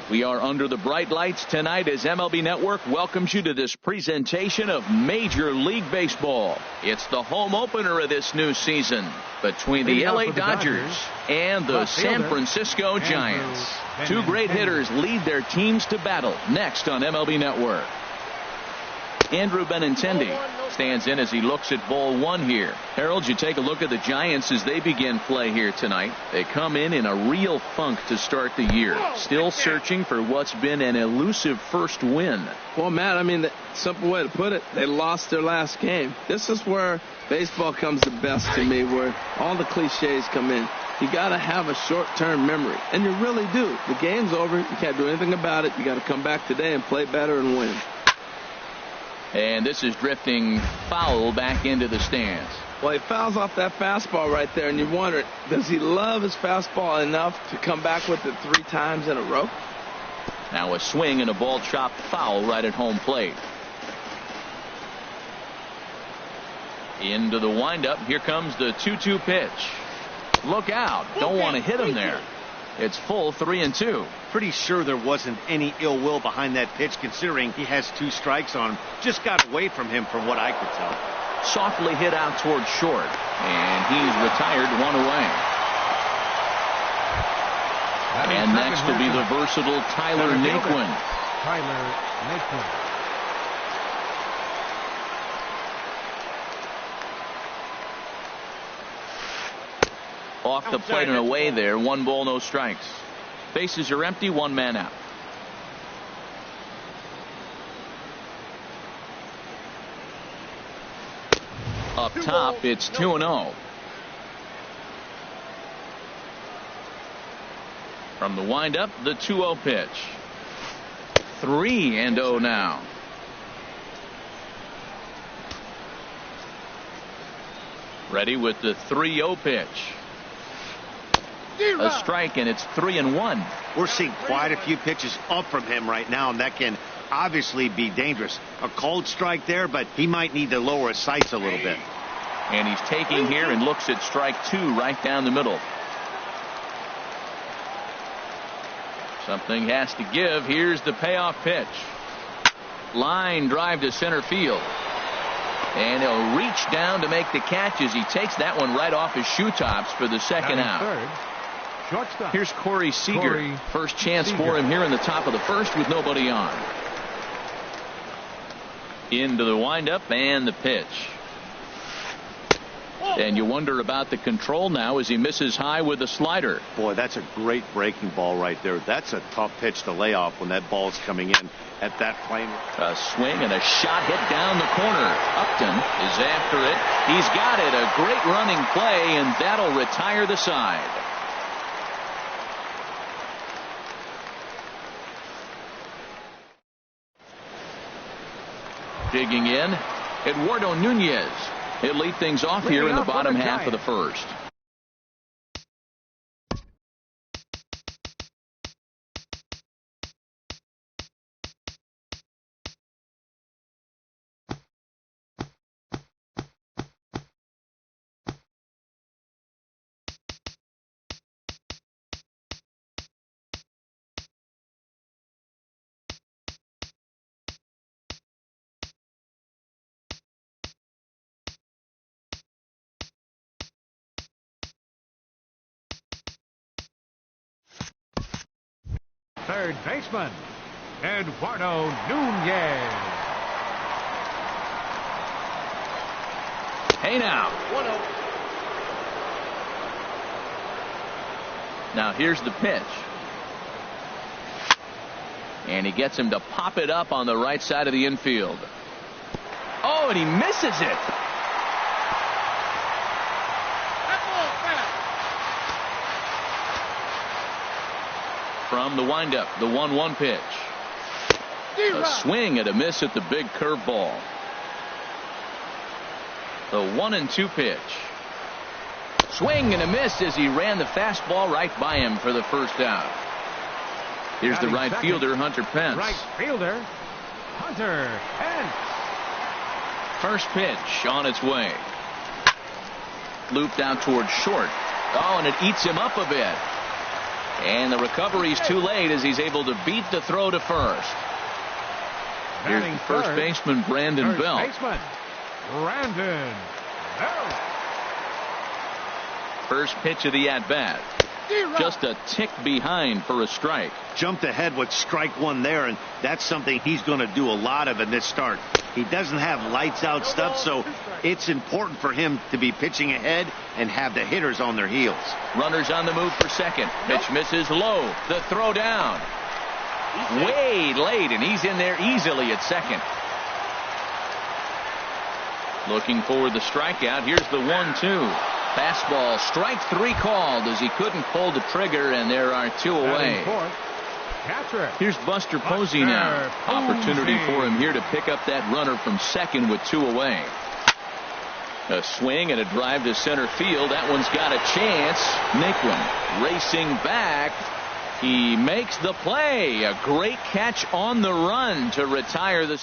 We are under the bright lights tonight as MLB Network welcomes you to this presentation of Major League Baseball. It's the home opener of this new season between the LA Dodgers and the San Francisco Giants. Two great hitters lead their teams to battle next on MLB Network. Andrew Benintendi stands in as he looks at ball one here. Harold, you take a look at the Giants as they begin play here tonight. They come in a real funk to start the year. Still searching for what's been an elusive first win. Well, Matt, I mean, the simple way to put it, they lost their last game. This is where baseball comes the best to me, where all the cliches come in. You got to have a short-term memory, and you really do. The game's over. You can't do anything about it. You got to come back today and play better and win. And this is drifting foul back into the stands. Well, he fouls off that fastball right there, and you wonder, does he love his fastball enough to come back with it 3 times in a row? Now a swing and a ball chopped foul right at home plate. Into the windup. Here comes the 2-2 pitch. Look out. Don't want to hit him there. It's full 3-2. Pretty sure there wasn't any ill will behind that pitch, considering he has 2 strikes on him. Just got away from him from what I could tell. Softly hit out towards short, and he's retired 1 away. And next will be the versatile Tyler Naquin. Off the plate and away there. 1 ball, no strikes. Bases are empty. 1 man out. Up top, it's 2-0. From the windup, the 2-0 pitch. 3-0 now. Ready with the 3-0 pitch. A strike, and it's 3-1. We're seeing quite a few pitches up from him right now, and that can obviously be dangerous. A cold strike there, but he might need to lower his sights a little bit. And he's taking here and looks at strike 2 right down the middle. Something has to give. Here's the payoff pitch. Line drive to center field. And he'll reach down to make the catch as he takes that one right off his shoe tops for the second out. Here's Corey Seager. First chance for him here in the top of the first with nobody on. Into the windup and the pitch. And you wonder about the control now as he misses high with the slider. Boy, that's a great breaking ball right there. That's a tough pitch to lay off when that ball's coming in at that plane. A swing and a shot hit down the corner. Upton is after it. He's got it. A great running play, and that'll retire the side. Digging in, Eduardo Nunez. He'll lead things off here in the bottom half of the first. Third baseman, Eduardo Nunez. Hey now. 1-0. Now here's the pitch. And he gets him to pop it up on the right side of the infield. Oh, and he misses it. From the windup, the 1-1 pitch. A swing and a miss at the big curveball. The 1-2 pitch. Swing and a miss as he ran the fastball right by him for the first out. Here's the right fielder, Hunter Pence. Right fielder, Hunter Pence. First pitch on its way. Looped out towards short. Oh, and it eats him up a bit. And the recovery's too late as he's able to beat the throw to first. Here's the first baseman, Brandon Bell. Brandon Bell. First pitch of the at-bat. Just a tick behind for a strike. Jumped ahead with strike one there, and that's something he's going to do a lot of in this start. He doesn't have lights out stuff, so it's important for him to be pitching ahead and have the hitters on their heels. Runners on the move for second. Pitch misses low. The throw down. Way late, and he's in there easily at second. Looking for the strikeout. Here's the 1-2. Fastball, strike three called as he couldn't pull the trigger, and there are two away. Here's Buster Posey now. Opportunity for him here to pick up that runner from second with two away. A swing and a drive to center field. That one's got a chance. Naquin racing back. He makes the play. A great catch on the run to retire the.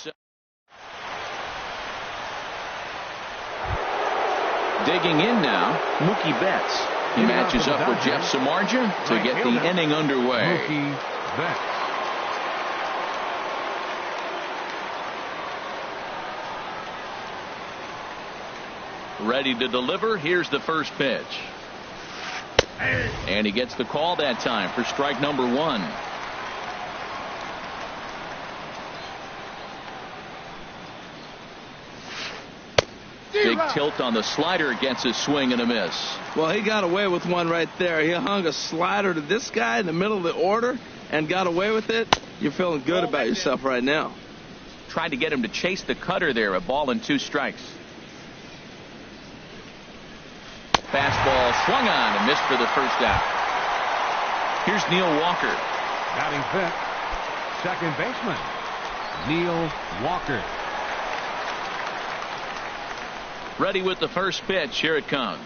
Digging in now, Mookie Betts. He matches up with Jeff Samardzija to get the inning underway. Mookie Betts. Ready to deliver. Here's the first pitch. And he gets the call that time for strike number one. Big tilt on the slider against his swing and a miss. Well, he got away with one right there. He hung a slider to this guy in the middle of the order and got away with it. You're feeling good about yourself right now. Tried to get him to chase the cutter there. A ball and two strikes. Fastball swung on and missed for the first out. Here's Neil Walker. Batting fifth, second baseman, Neil Walker. Ready with the first pitch. Here it comes.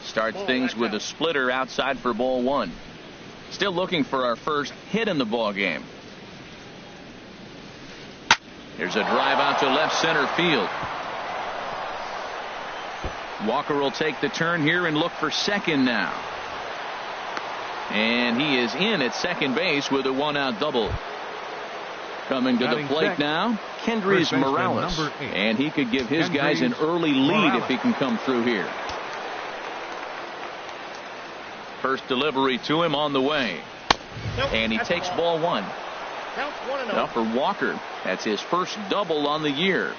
Starts things with a splitter outside for ball one. Still looking for our first hit in the ball game. Here's a drive out to left center field. Walker will take the turn here and look for second now. And he is in at second base with a one-out double. Coming to the plate now, Kendrys Morales. And he could give his guys an early lead if he can come through here. First delivery to him on the way. And he takes ball one. Now for Walker, that's his first double on the year.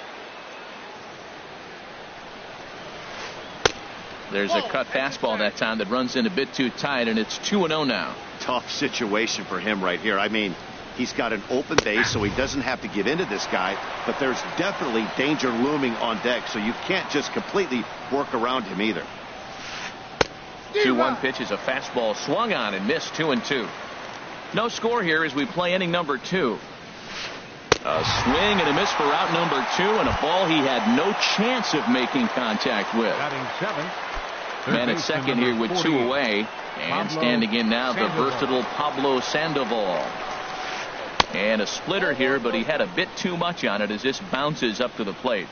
There's a cut fastball that time that runs in a bit too tight, and it's 2-0 now. Tough situation for him right here. I mean, he's got an open base, so he doesn't have to give into this guy, but there's definitely danger looming on deck, so you can't just completely work around him either. 2-1 pitch is a fastball swung on and missed. 2-2. No score here as we play inning number two. A swing and a miss for out number two, and a ball he had no chance of making contact with. Batting seventh. Man at second here with two away. And standing in now, the versatile Pablo Sandoval. And a splitter here, but he had a bit too much on it as this bounces up to the plate.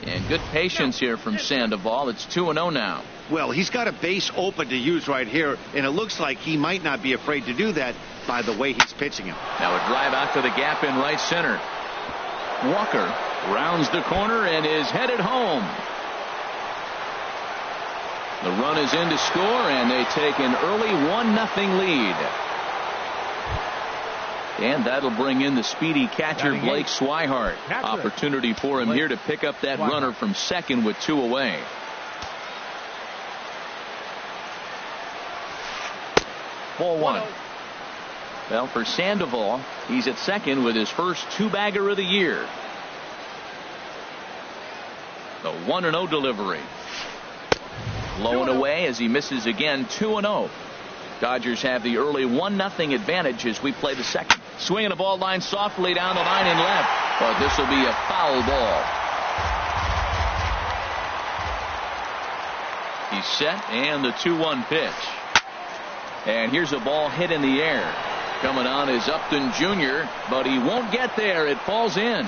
And good patience here from Sandoval. It's 2-0 now. Well, he's got a base open to use right here, and it looks like he might not be afraid to do that by the way he's pitching him. Now a drive out to the gap in right center. Walker rounds the corner and is headed home. The run is in to score, and they take an early 1-0 lead. And that'll bring in the speedy catcher Blake Swihart. Opportunity for him here to pick up that runner from second with two away. Ball one. Well, for Sandoval, he's at second with his first two-bagger of the year. The 1-0 delivery. Low and away as he misses again. 2-0. Dodgers have the early 1-0 advantage as we play the second. Swinging a ball line softly down the line and left. But this will be a foul ball. He's set, and the 2-1 pitch. And here's a ball hit in the air. Coming on is Upton Jr., but he won't get there. It falls in.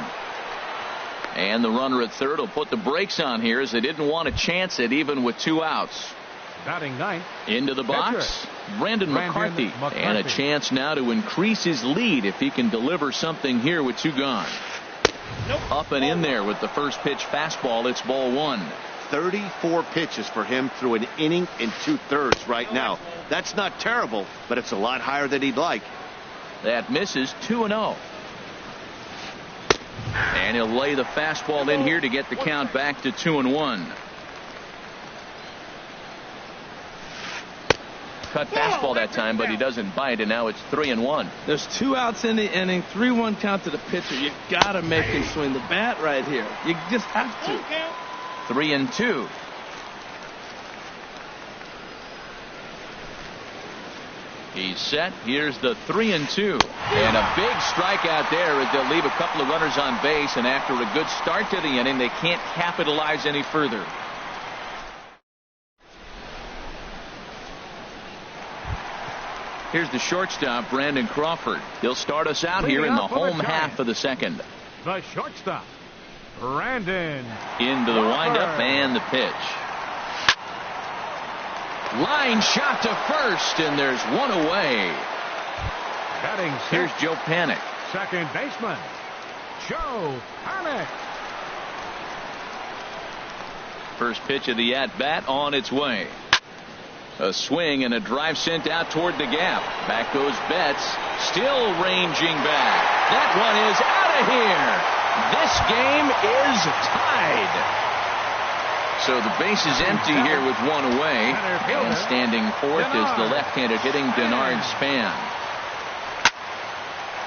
And the runner at third will put the brakes on here as they didn't want to chance it even with two outs. Batting ninth. Into the box, Brandon McCarthy. And a chance now to increase his lead if he can deliver something here with 2 gone. Up and in there with the first pitch fastball. It's ball 1. 34 pitches for him through an inning and 2/3 right now. That's not terrible, but it's a lot higher than he'd like. That misses. 2-0. And he'll lay the fastball in here to get the count back to 2-1. Cut fastball that time, but he doesn't bite, and now it's 3-1. There's 2 outs in the inning, 3-1 count to the pitcher. You gotta make him swing the bat right here. You just have to. 3-2. He's set. Here's the 3-2. And a big strikeout there as they'll leave a couple of runners on base, and after a good start to the inning, they can't capitalize any further. Here's the shortstop, Brandon Crawford. He'll start us out here in the home half of the second. The shortstop, Brandon. Into the windup and the pitch. Line shot to first, and there's one away. Batting Here's Joe Panik. Second baseman, Joe Panik. First pitch of the at-bat on its way. A swing and a drive sent out toward the gap. Back goes Betts, still ranging back. That one is out of here. This game is tied. So the base is empty here with 1 away. And standing fourth is the left-handed hitting Denard Span.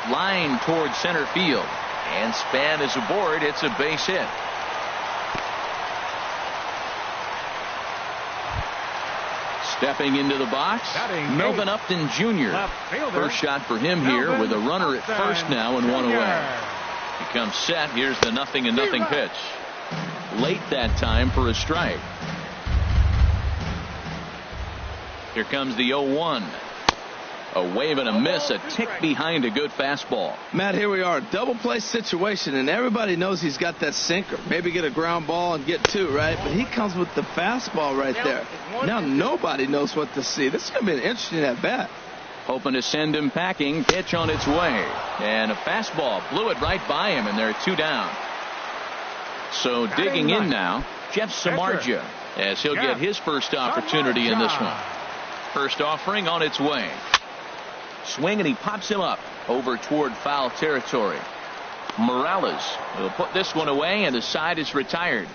Line toward center field. And Span is aboard. It's a base hit. Stepping into the box, Melvin Upton Jr. First shot for him here with a runner at first now and 1 away. He comes set. Here's the 0-0 pitch. Late that time for a strike. Here comes the 0-1. A wave and a miss, a tick behind a good fastball. Matt, here we are, double play situation, and everybody knows he's got that sinker. Maybe get a ground ball and get 2, right? But he comes with the fastball right there. Now nobody knows what to see. This is going to be an interesting at bat. Hoping to send him packing. Pitch on its way. And a fastball blew it right by him, and they're 2 down. So digging in now, Jeff Samardzija, as he'll get his first opportunity in this one. First offering on its way. Swing, and he pops him up over toward foul territory. Morales will put this one away, and the side is retired.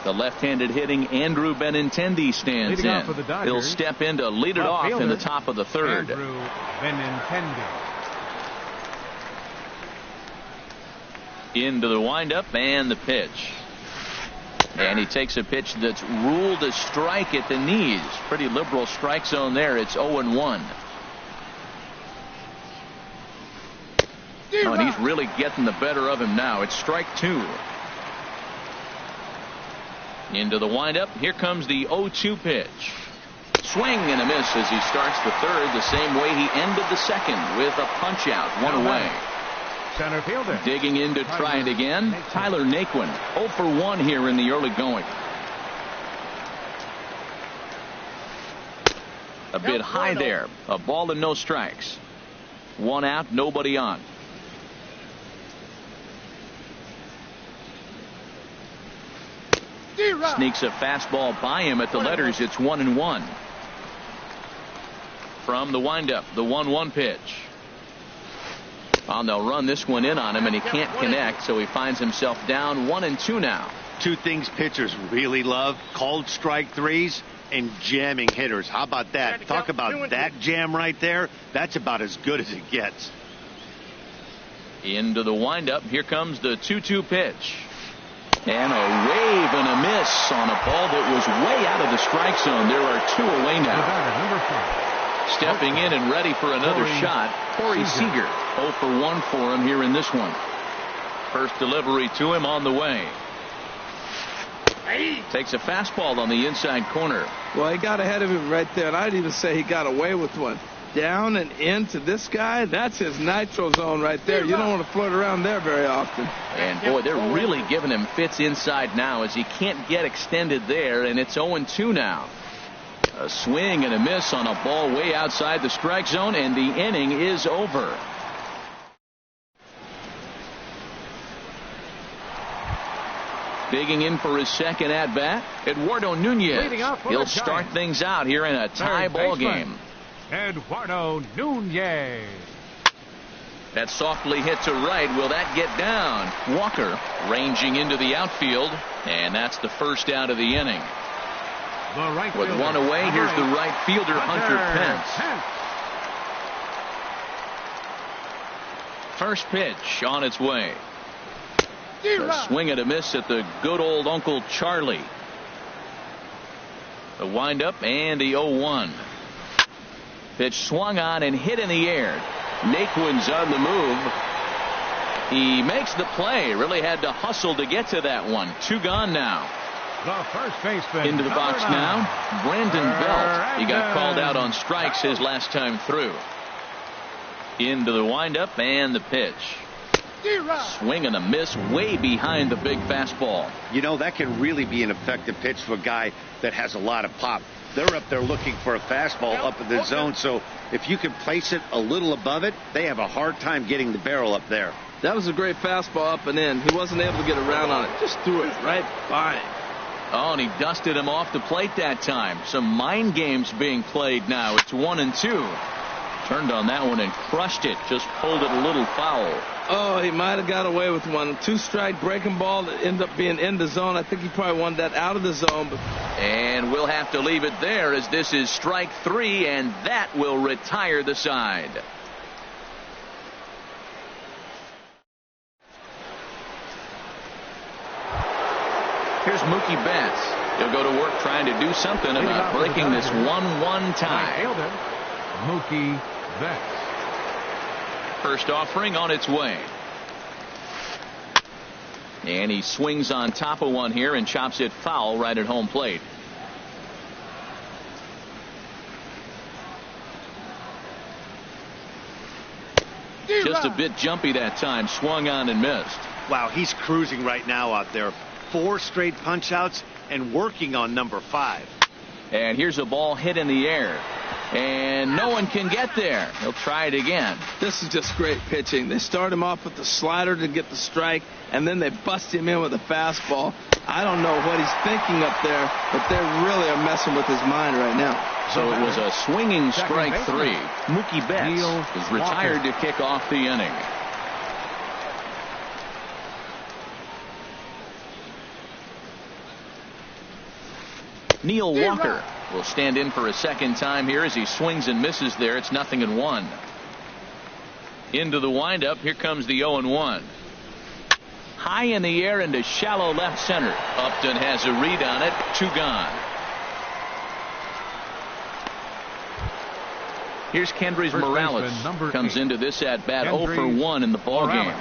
The left-handed hitting Andrew Benintendi stands in. He'll step in to lead it off in the top of the third. Andrew Benintendi. Into the windup and the pitch. And he takes a pitch that's ruled a strike at the knees. Pretty liberal strike zone there. It's 0-1. Oh, and he's really getting the better of him now. It's strike 2. Into the windup. Here comes the 0-2 pitch. Swing and a miss as he starts the third the same way he ended the second with a punch out. 1 away. Center fielder. Digging in to try it again. Tyler Naquin 0 for 1 here in the early going. A bit high there. A ball and no strikes. 1 out, nobody on. Sneaks a fastball by him at the letters. It's 1-1. From the windup, the 1-1 pitch. Well, they'll run this one in on him, and he can't connect, so he finds himself down 1-2 now. 2 things pitchers really love: called strike threes and jamming hitters. How about that? Talk about that jam right there. That's about as good as it gets. Into the windup. Here comes the 2-2 pitch. And a wave and a miss on a ball that was way out of the strike zone. There are 2 away now. Stepping in and ready for another shot, Corey Seager. 0 for 1 for him here in this one. First delivery to him on the way. Takes a fastball on the inside corner. Well, he got ahead of him right there, and I'd even say he got away with one. down and into this guy, that's his nitro zone right there. You don't want to float around there very often. And, boy, they're really giving him fits inside now as he can't get extended there, and it's 0-2 now. A swing and a miss on a ball way outside the strike zone, and the inning is over. Digging in for his second at-bat, Eduardo Nunez. He'll start things out here in a tie ball game. Eduardo Nunez. That softly hit to right. Will that get down? Walker ranging into the outfield, and that's the first out of the inning. With one away, here's the right fielder, Hunter Pence. First pitch on its way. A swing and a miss at the good old Uncle Charlie. The windup and the 0-1. Pitch swung on and hit in the air. Naquin's on the move. He makes the play. Really had to hustle to get to that one. 2 gone now. The first baseman. Into the box now, Brandon Belt. He got called out on strikes his last time through. Into the windup and the pitch. Swing and a miss way behind the big fastball. You know, that can really be an effective pitch for a guy that has a lot of pop. They're up there looking for a fastball up in the zone, so if you can place it a little above it, they have a hard time getting the barrel up there. That was a great fastball up and in. He wasn't able to get around on it. Just threw it right by him. Oh, and he dusted him off the plate that time. Some mind games being played now. It's 1-2. Turned on that one and crushed it. Just pulled it a little foul. Oh, he might have got away with one. 2-strike breaking ball that ended up being in the zone. I think he probably wanted that out of the zone. And we'll have to leave it there as this is strike 3, and that will retire the side. Here's Mookie Betts. He'll go to work trying to do something about breaking this 1-1 tie. Mookie Betts. First offering on its way. And he swings on top of one here and chops it foul right at home plate. Just a bit jumpy that time. Swung on and missed. Wow, he's cruising right now out there. 4 straight punch outs and working on number 5. And here's a ball hit in the air. And no one can get there. He'll try it again. This is just great pitching. They start him off with the slider to get the strike, and then they bust him in with a fastball. I don't know what he's thinking up there, but they really are messing with his mind right now. So it was a swinging strike 3. Mookie Betts is retired to kick off the inning. Neil Walker will stand in for a second time here as he swings and misses there. It's 0-1. Into the windup. Here comes the 0-1. High in the air into shallow left center. Upton has a read on it. 2 gone. Here's Kendrys Morales. Comes into this at bat 0 for 1 in the ball game.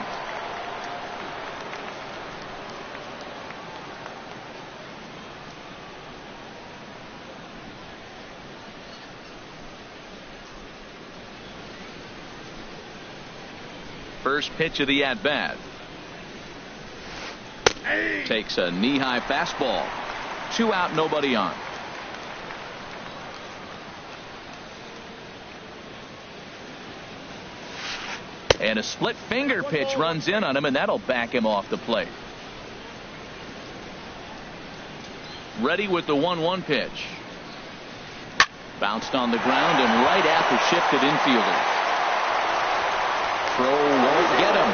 First pitch of the at-bat. Takes a knee-high fastball. 2 out, nobody on. And a split finger pitch runs in on him, and that'll back him off the plate. Ready with the 1-1 pitch. Bounced on the ground and right at the shifted infielder. Throw won't get him.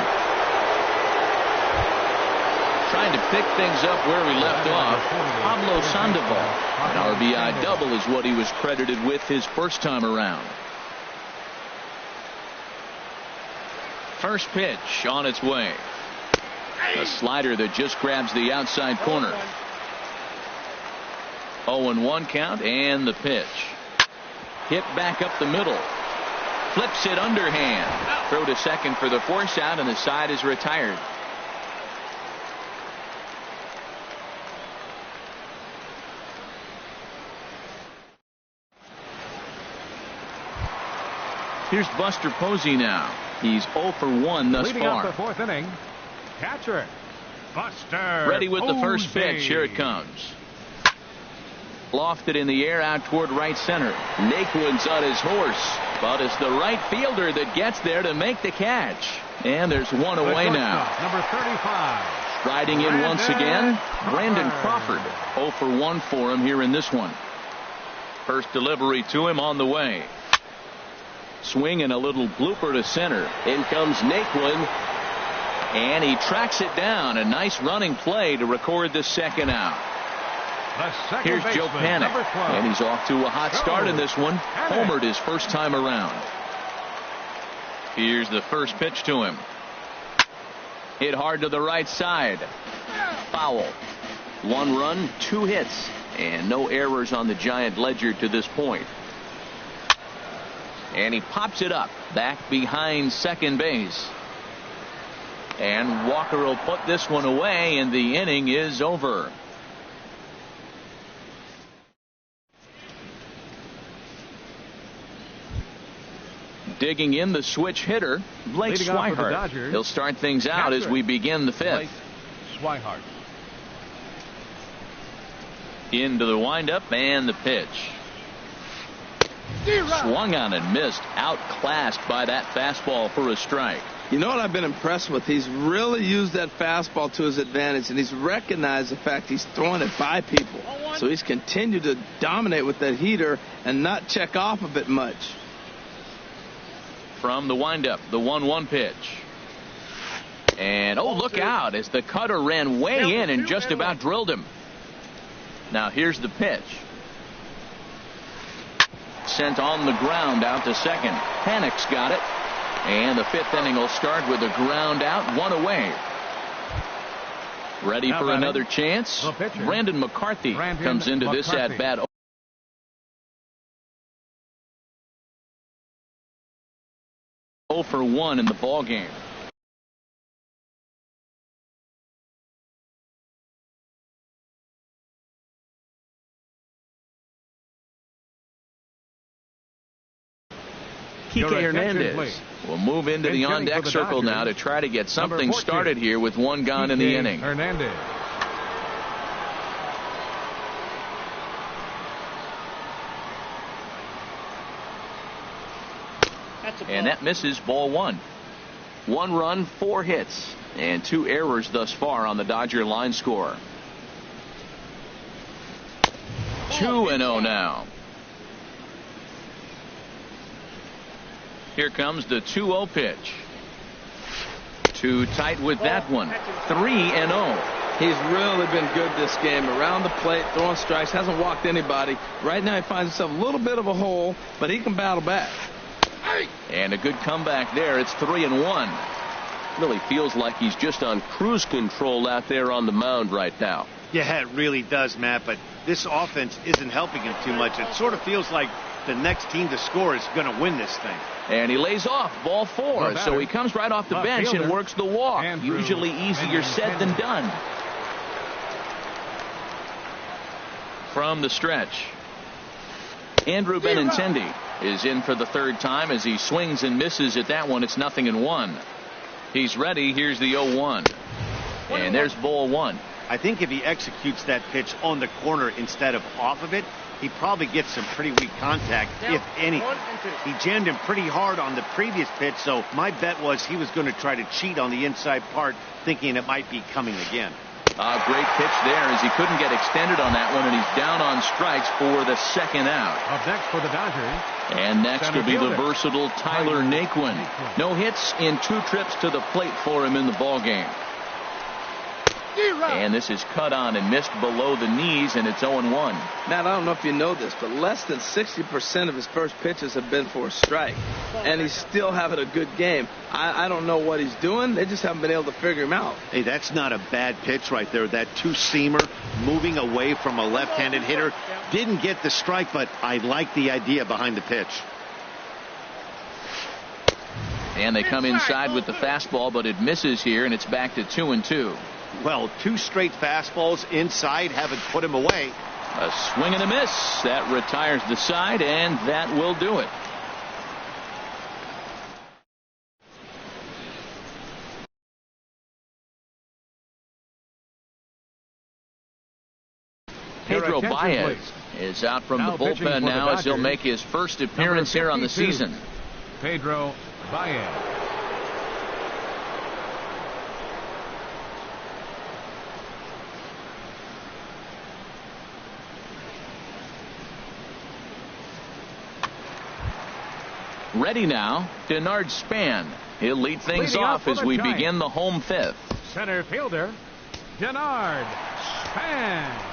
Trying to pick things up where we left off. Pablo Sandoval. An RBI double is what he was credited with his first time around. First pitch on its way. A slider that just grabs the outside corner. 0-1 count and the pitch. Hit back up the middle. Flips it underhand. Throw to second for the force out, and the side is retired. Here's Buster Posey now. He's 0 for 1 thus Leading far. up the 4th inning, catcher Buster Ready with the first Posey. pitch. Here it comes. Lofted in the air out toward right center. Naquin's on his horse, but it's the right fielder that gets there to make the catch. And there's one away now. Number 35. Striding in once again, Brandon Crawford. 0 for 1 for him here in this one. First delivery to him on the way. Swing and a little blooper to center. In comes Naquin. And he tracks it down. A nice running play to record the second out. Here's Joe Panik. And he's off to a hot start in this one. Homered his first time around. Here's the first pitch to him. Hit hard to the right side. Foul. 1 run, 2 hits, and no errors on the Giant ledger to this point. And he pops it up back behind second base. And Walker will put this one away, and the inning is over. Digging in the switch hitter, Blake Swihart. He'll start things out as we begin the 5th. Swihart. Into the windup and the pitch. Swung on and missed. Outclassed by that fastball for a strike. You know what I've been impressed with? He's really used that fastball to his advantage, and he's recognized the fact he's throwing it by people. So he's continued to dominate with that heater and not check off of it much. From the windup, the 1-1 pitch. And oh, look out as the cutter ran way in and just about drilled him. Now here's the pitch. Sent on the ground out to second. Panik's got it. And the 5th inning will start with a ground out, 1 away. Ready for another chance? Brandon McCarthy comes into this at bat. 0 for 1 in the ball game. Kike Hernandez will move into the on-deck circle now to try to get something started here with 1 gone in the inning. Hernandez. And that misses, ball 1. 1 run, 4 hits, and 2 errors thus far on the Dodger line score. 2-0 now. Here comes the 2-0 pitch. Too tight with that one. 3-0. He's really been good this game. Around the plate, throwing strikes, hasn't walked anybody. Right now he finds himself a little bit of a hole, but he can battle back. And a good comeback there. It's 3-1. Really feels like he's just on cruise control out there on the mound right now. Yeah, it really does, Matt, but this offense isn't helping him too much. It sort of feels like the next team to score is going to win this thing. And he lays off, ball 4. So he comes right off the bench and works the walk. Usually easier said than done. From the stretch, Andrew Benintendi is in for the 3rd time as he swings and misses at that one. It's 0-1. He's ready. Here's the 0-1. And there's ball 1. I think if he executes that pitch on the corner instead of off of it, he probably gets some pretty weak contact, if anything. He jammed him pretty hard on the previous pitch, so my bet was he was going to try to cheat on the inside part, thinking it might be coming again. Great pitch there as he couldn't get extended on that one, and he's down on strikes for the 2nd out. Up next for the Dodgers. And next will be the versatile Tyler Naquin. No hits in 2 trips to the plate for him in the ball game. And this is cut on and missed below the knees, and it's 0-1. Matt, I don't know if you know this, but less than 60% of his first pitches have been for a strike. And he's still having a good game. I don't know what he's doing. They just haven't been able to figure him out. Hey, that's not a bad pitch right there. That 2-seamer moving away from a left-handed hitter. Didn't get the strike, but I like the idea behind the pitch. And they come inside with the fastball, but it misses here, and it's back to 2-2. Well, 2 straight fastballs inside haven't put him away. A swing and a miss. That retires the side, and that will do it. Pedro Baez is out from the bullpen now as he'll make his first appearance here on the season. Pedro Baez. Ready now, Denard Span. He'll lead things off as we begin the home fifth. Center fielder, Denard Span.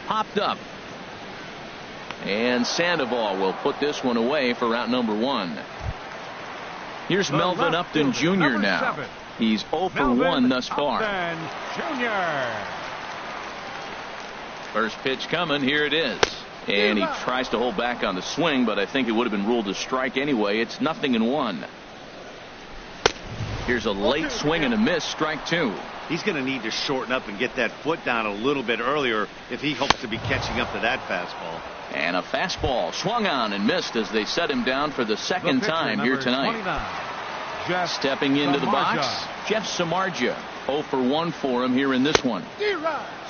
Popped up. And Sandoval will put this one away for out number one. Here's Melvin Upton Jr. now. He's 0 for 1 thus far. First pitch coming. Here it is. And he tries to hold back on the swing, but I think it would have been ruled a strike anyway. It's 0-1. Here's a late swing and a miss. Strike two. He's going to need to shorten up and get that foot down a little bit earlier if he hopes to be catching up to that fastball. And a fastball swung on and missed as they set him down for the second time here tonight. Stepping into the box, Jeff Samardzija. 0 for 1 for him here in this one.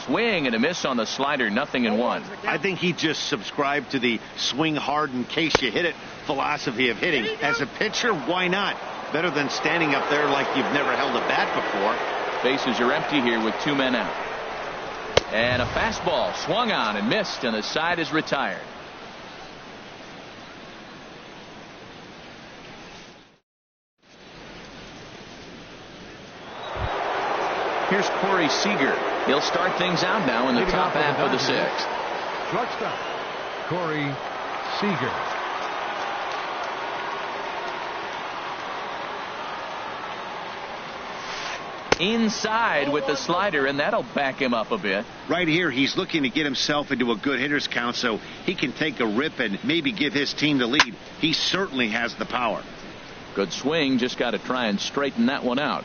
Swing and a miss on the slider. 0-1. I think he just subscribed to the swing hard in case you hit it philosophy of hitting. As a pitcher, why not? Better than standing up there like you've never held a bat before. Bases are empty here with 2 men out. And a fastball swung on and missed, and the side is retired. Here's Corey Seager. He'll start things out now in the top half of the sixth. Shortstop, Corey Seager. Inside with the slider, and that'll back him up a bit. Right here, he's looking to get himself into a good hitter's count so he can take a rip and maybe give his team the lead. He certainly has the power. Good swing, just got to try and straighten that one out.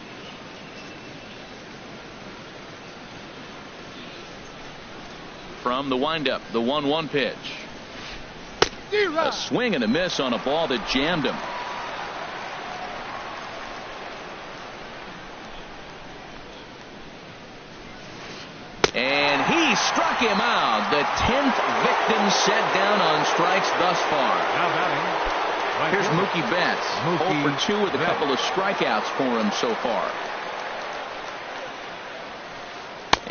From the windup, the 1-1 pitch. A swing and a miss on a ball that jammed him. And he struck him out. The 10th victim set down on strikes thus far. Here's Mookie Betts. 0 for 2 with a couple of strikeouts for him so far.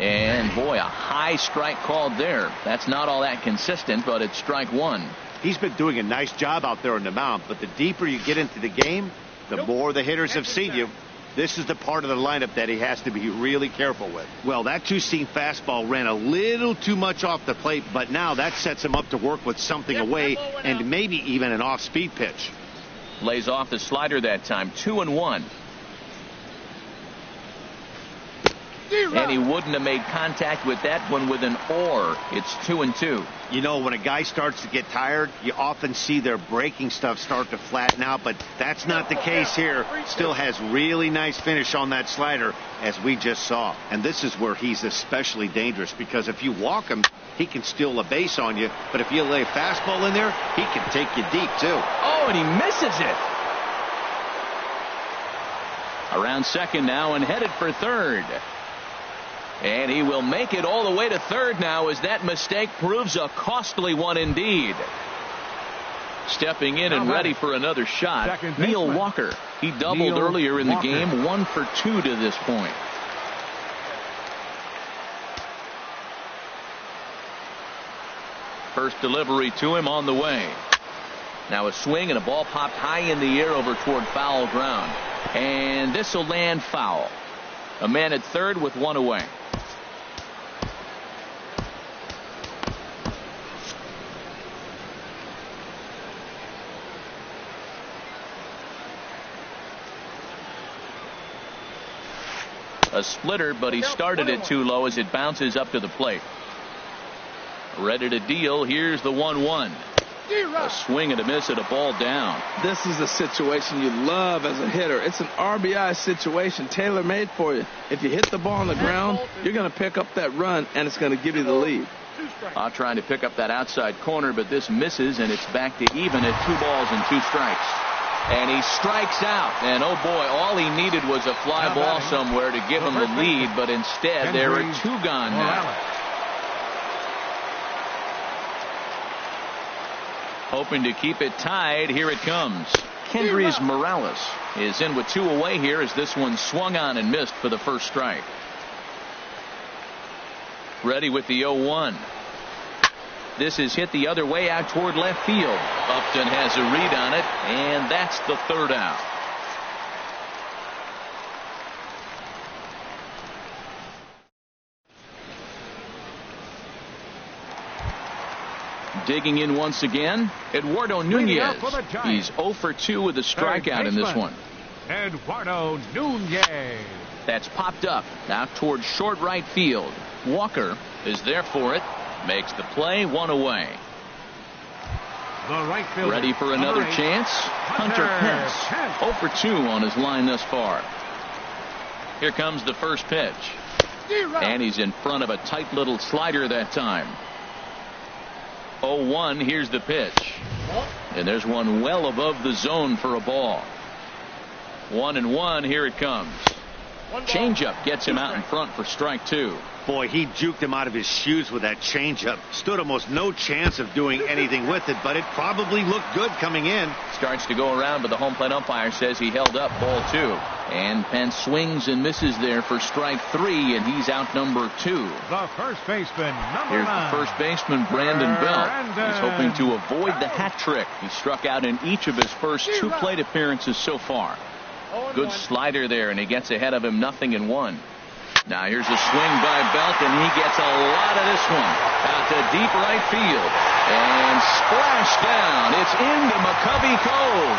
And boy, a high strike called there. That's not all that consistent, but it's strike one. He's been doing a nice job out there on the mound, but the deeper you get into the game, the more the hitters have seen you. This is the part of the lineup that he has to be really careful with. Well, that two-seam fastball ran a little too much off the plate, but now that sets him up to work with something away and maybe even an off-speed pitch. Lays off the slider that time. 2-1. And he wouldn't have made contact with that one with an or. It's 2-2. You know, when a guy starts to get tired, you often see their breaking stuff start to flatten out, but that's not the case here. Still has really nice finish on that slider, as we just saw. And this is where he's especially dangerous, because if you walk him, he can steal a base on you, but if you lay a fastball in there, he can take you deep, too. Oh, and he misses it. Around second now and headed for third. And he will make it all the way to third now as that mistake proves a costly one indeed. Stepping in and ready for another shot, Neil Walker. He doubled earlier in the game, 1 for 2 to this point. First delivery to him on the way. Now a swing and a ball popped high in the air over toward foul ground. And this will land foul. A man at third with one away. A splitter, but he started it too low as it bounces up to the plate. Ready to deal. Here's the 1-1. A swing and a miss at a ball down. This is a situation you love as a hitter. It's an RBI situation tailor-made for you. If you hit the ball on the ground, you're going to pick up that run, and it's going to give you the lead. Trying to pick up that outside corner, but this misses, and it's back to even at 2 balls and 2 strikes. And he strikes out. And, oh, boy, all he needed was a fly ball somewhere to give him the lead, but instead there are 2 gone now. Hoping to keep it tied. Here it comes. Kendrys Morales is in with 2 away here as this one swung on and missed for the first strike. Ready with the 0-1. This is hit the other way out toward left field. Upton has a read on it, and that's the 3rd out. Digging in once again, Eduardo Nunez. He's 0 for 2 with a strikeout in this one. Eduardo Nunez. That's popped up out toward short right field. Walker is there for it. Makes the play, 1 away. The right fielder, ready for another chance. Hunter Pence 0 for 2 on his line thus far. Here comes the first pitch. And he's in front of a tight little slider that time. 0-1. Here's the pitch. And there's one well above the zone for a ball. 1-1. Here it comes. Changeup gets him out in front for strike 2. Boy, he juked him out of his shoes with that changeup. Stood almost no chance of doing anything with it, but it probably looked good coming in. Starts to go around, but the home plate umpire says he held up ball 2. And Pence swings and misses there for strike 3, and he's out number 2. The first baseman, Here's the first baseman, Brandon Belt. He's hoping to avoid the hat trick. He struck out in each of his first 2 plate appearances so far. Good slider there, and he gets ahead of him 0-1. Now here's a swing by Belt, and he gets a lot of this one out to deep right field. And splash down. It's into McCovey Cove.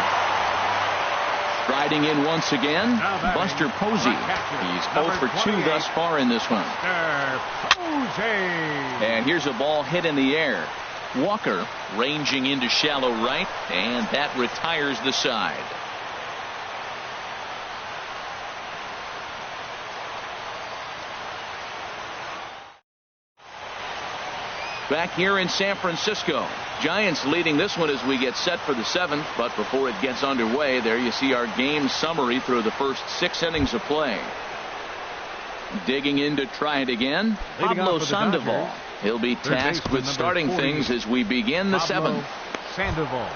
Riding in once again, Buster Posey. He's 0 for 2 thus far in this one. And here's a ball hit in the air. Walker ranging into shallow right, and that retires the side. Back here in San Francisco, Giants leading this one as we get set for the 7th. But before it gets underway, there you see our game summary through the first 6 innings of play. Digging in to try it again, Pablo Sandoval. He'll be tasked with starting things as we begin the 7th. Sandoval.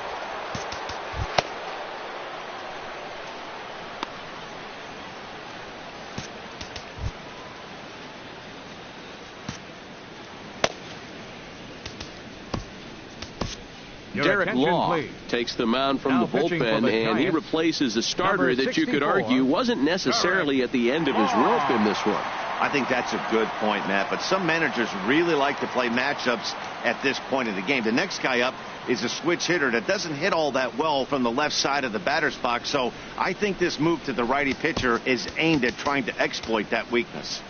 Derek Law takes the mound from the bullpen, and he replaces a starter that you could argue wasn't necessarily at the end of his rope in this one. I think that's a good point, Matt, but some managers really like to play matchups at this point in the game. The next guy up is a switch hitter that doesn't hit all that well from the left side of the batter's box, so I think this move to the righty pitcher is aimed at trying to exploit that weakness.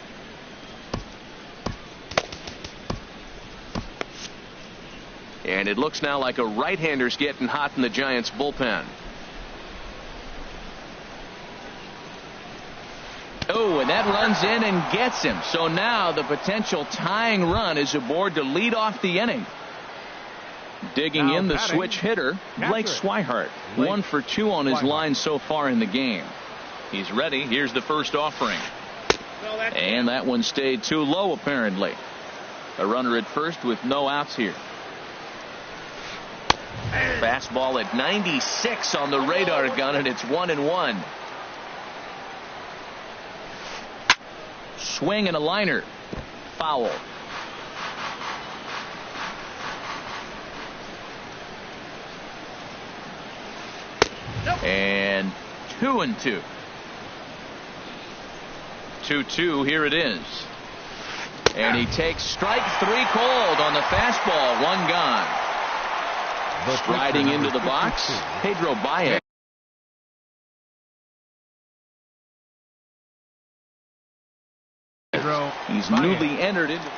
And it looks now like a right-hander's getting hot in the Giants bullpen. Oh, and that runs in and gets him. So now the potential tying run is aboard to lead off the inning. Digging in the switch hitter, Blake Swihart. 1 for 2 on his line so far in the game. He's ready. Here's the first offering. And that one stayed too low apparently. A runner at first with no outs here. Fastball at 96 on the radar gun, and it's 1-1. Swing and a liner. Foul. And 2-2. 2-2. Here it is. And he takes strike 3 called on the fastball. 1 gone. Striding into the box, Pedro Baez. He's newly entered into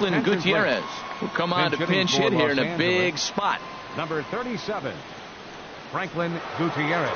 Franklin Gutierrez will come on to pinch hit here in a big spot. Number 37, Franklin Gutierrez.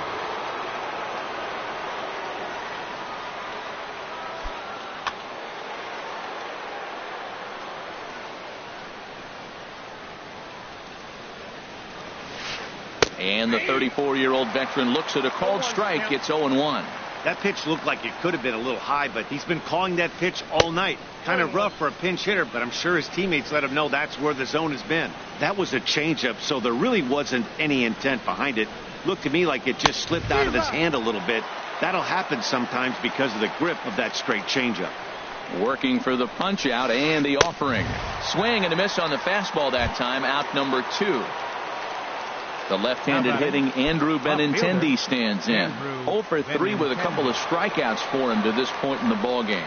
And the 34-year-old veteran looks at a called strike. It's 0-1. That pitch looked like it could have been a little high, but he's been calling that pitch all night. Kind of rough for a pinch hitter, but I'm sure his teammates let him know that's where the zone has been. That was a changeup, so there really wasn't any intent behind it. Looked to me like it just slipped out of his hand a little bit. That'll happen sometimes because of the grip of that straight changeup. Working for the punch out and the offering. Swing and a miss on the fastball that time. Out number 2. The left-handed hitting Andrew Benintendi stands in. 0 for 3 with a couple of strikeouts for him to this point in the ballgame.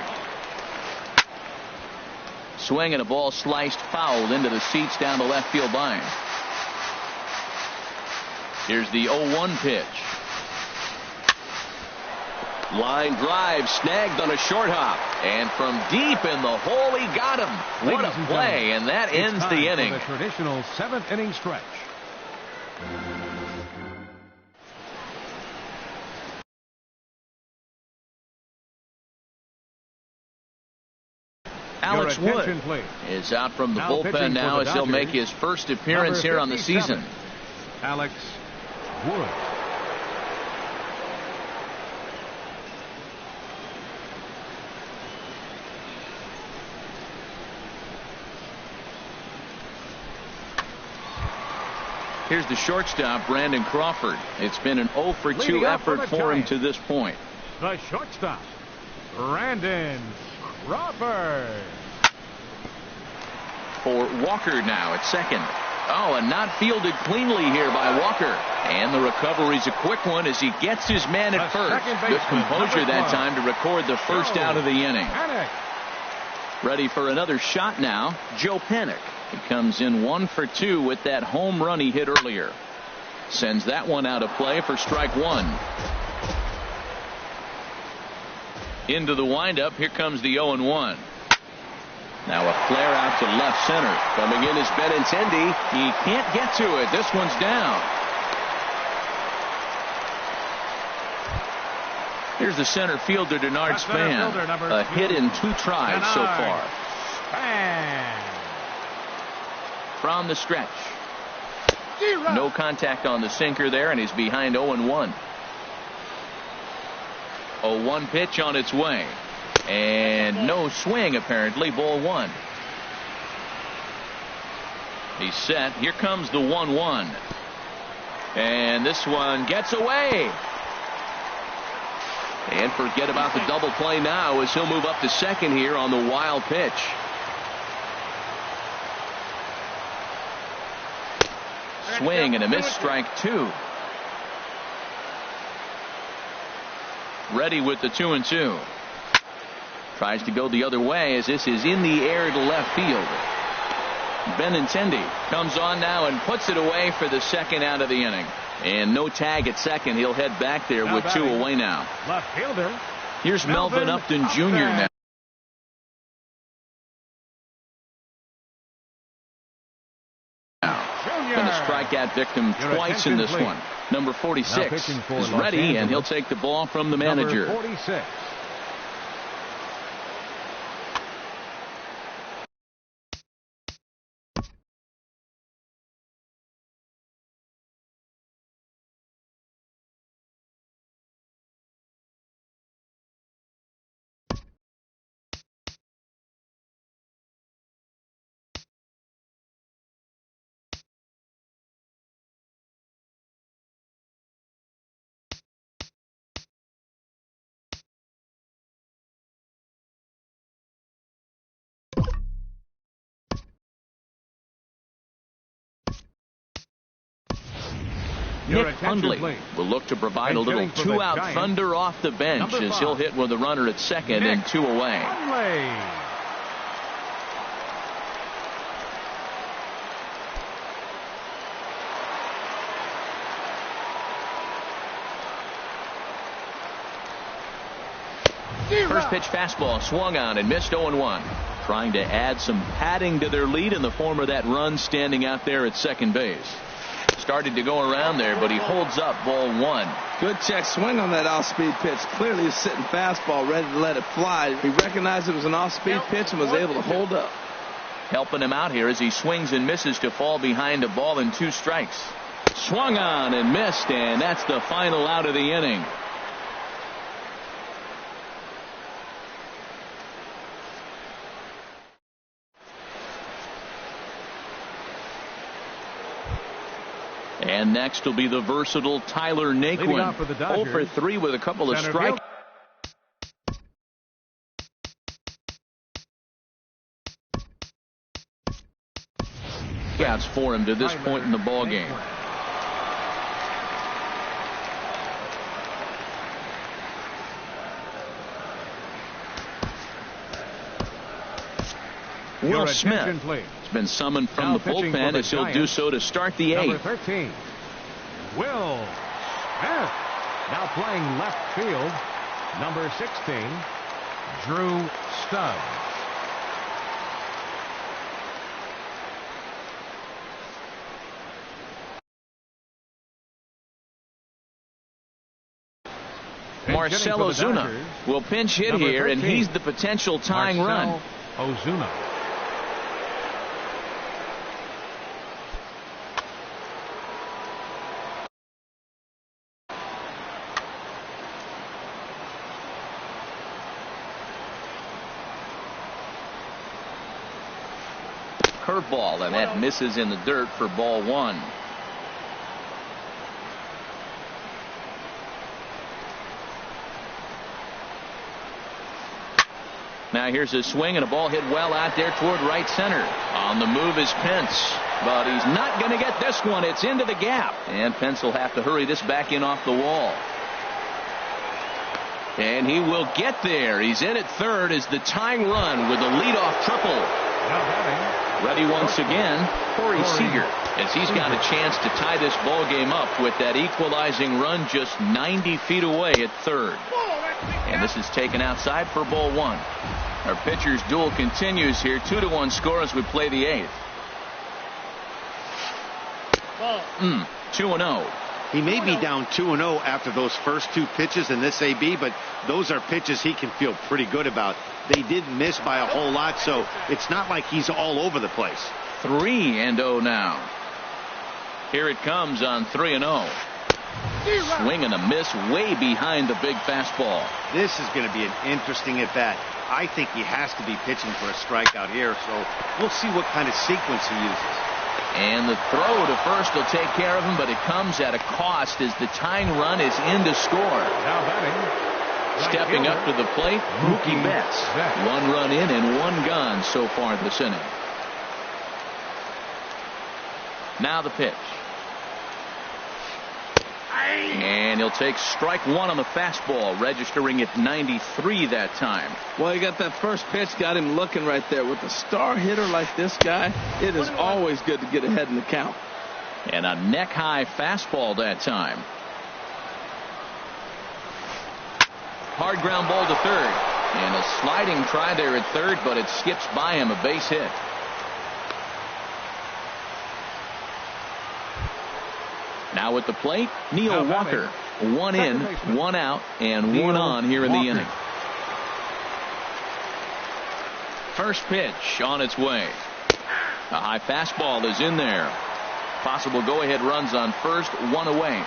Swing and a ball sliced foul into the seats down the left field line. Here's the 0-1 pitch. Line drive snagged on a short hop. And from deep in the hole, he got him. What a play, and that ends the inning. The traditional 7th inning stretch. Alex Wood is out from the bullpen now as he'll make his first appearance here on the season. Alex Wood. Here's the shortstop, Brandon Crawford. It's been an 0 for 2 effort for him to this point. The shortstop, Brandon Crawford. For Walker now at second. Oh, and not fielded cleanly here by Walker. And the recovery's a quick one as he gets his man at first. Good composure that time to record the first out of the inning. Ready for another shot now, Joe Panik. He comes in 1 for 2 with that home run he hit earlier. Sends that one out of play for strike 1. Into the windup. Here comes the 0-1. Now a flare out to left center. Coming in is Benintendi. He can't get to it. This one's down. Here's the center fielder, Denard Span. A hit in 2 tries so far. From the stretch. No contact on the sinker there, and he's behind 0-1. 0-1 pitch on its way. And no swing, apparently. Ball 1. He's set. Here comes the 1-1. And this one gets away. And forget about the double play now as he'll move up to second here on the wild pitch. Swing and a miss, strike 2. Ready with the 2-2. Tries to go the other way as this is in the air to left field. Benintendi comes on now and puts it away for the second out of the inning. And no tag at second. He'll head back there with 2 away now. Left fielder. Here's Melvin Upton Jr. now. Been a strikeout victim twice in this one. Number 46 is ready, and he'll take the ball from the manager. Number 46. Nick Hundley will look to provide a little 2-out thunder off the bench as he'll hit with a runner at second and 2 away. First pitch fastball swung on and missed. 0-1. trying to add some padding to their lead in the form of that run standing out there at second base. Started to go around there, but he holds up ball one. Good check swing on that off-speed pitch. Clearly he's sitting fastball, ready to let it fly. He recognized it was an off-speed pitch and was able to hold up. Helping him out here as he swings and misses to fall behind a ball and 2 strikes. Swung on and missed, and that's the final out of the inning. And next will be the versatile Tyler Naquin. 0 for 3 with a couple of strikes. Outs for him to this point in the ball game. Will Smith has been summoned from the bullpen as he'll do so to start the 8th. Number 13, Will Smith. Now playing left field, number 16, Drew Stubbs. Marcell Ozuna will pinch hit here, and he's the potential tying run. Ozuna. Curveball, and that misses in the dirt for ball one. Now here's a swing and a ball hit well out there toward right center. On the move is Pence, but he's not going to get this one. It's into the gap, and Pence will have to hurry this back in off the wall. And he will get there. He's in at third as the tying run with a leadoff triple. Ready once again, Corey Seager, as he's got a chance to tie this ball game up with that equalizing run just 90 feet away at third. And this is taken outside for ball one. Our pitcher's duel continues here. 2-1 score as we play the 8th. 2-0. He may be down 2-0 after those first 2 pitches in this AB, but those are pitches he can feel pretty good about. They did miss by a whole lot, so it's not like he's all over the place. 3-0 now. Here it comes on 3-0. Swing and a miss way behind the big fastball. This is going to be an interesting at bat. I think he has to be pitching for a strikeout here, so we'll see what kind of sequence he uses. And the throw to first will take care of him, but it comes at a cost as the tying run is in to score. Now batting. Stepping up to the plate, Mookie Betts. 1 run in and 1 gone so far this inning. Now the pitch. And he'll take strike 1 on the fastball, registering at 93 that time. Well, he got that first pitch, got him looking right there. With a star hitter like this guy, it is always good to get ahead in the count. And a neck-high fastball that time. Hard ground ball to third. And a sliding try there at third, but it skips by him, a base hit. Now at the plate, Neil Walker. 1 in, 1 out, and 1 on here in the inning. First pitch on its way. A high fastball is in there. Possible go-ahead runs on first, 1 away.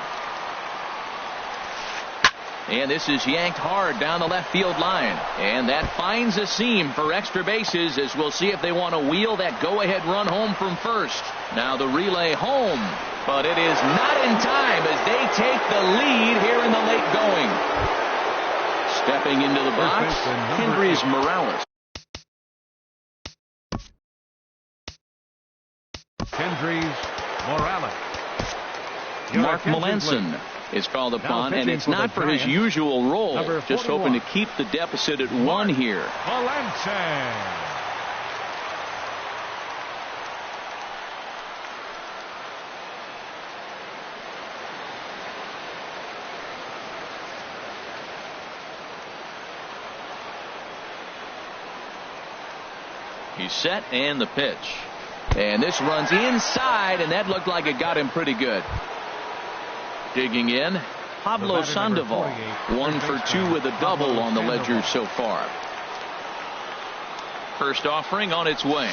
And this is yanked hard down the left field line. And that finds a seam for extra bases, as we'll see if they want to wheel that go-ahead run home from first. Now the relay home, but it is not in time as they take the lead here in the late going. Stepping into the box, Kendrys Morales. Kendrys Morales. Mark Melanson is called upon, and it's not for his usual role. Just hoping to keep the deficit at 1 here. Melanson. He's set and the pitch. And this runs inside, and that looked like it got him pretty good. Digging in, Pablo Sandoval. 1 for 2 with a double on the ledger so far. First offering on its way.